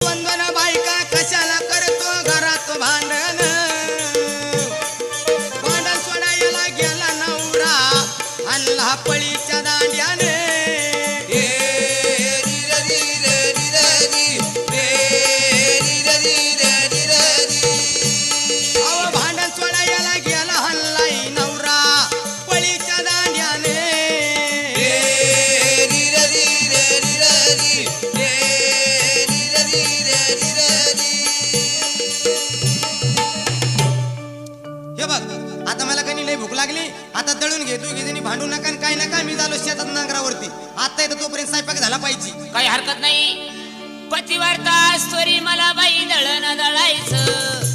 वंदन बायका कशाला करतो घरात भांडण भांडण सोडायला गेला नवरा आणला पळीच्या दांड्याने भांडण सोडायला गेला हल्लाई नवरा पळीच्या दांड्याने हे बघ आता मला काही लई भूक लागली आता दळून घेतो घेजणी भांडू नका काय नका मी झालो शेतात नांगरावरती आता येतो तोपर्यंत स्वयंपाक झाला पाहिजे काही हरकत नाही पतिवार्ता स्टोरी मला बाई दळण दळायचं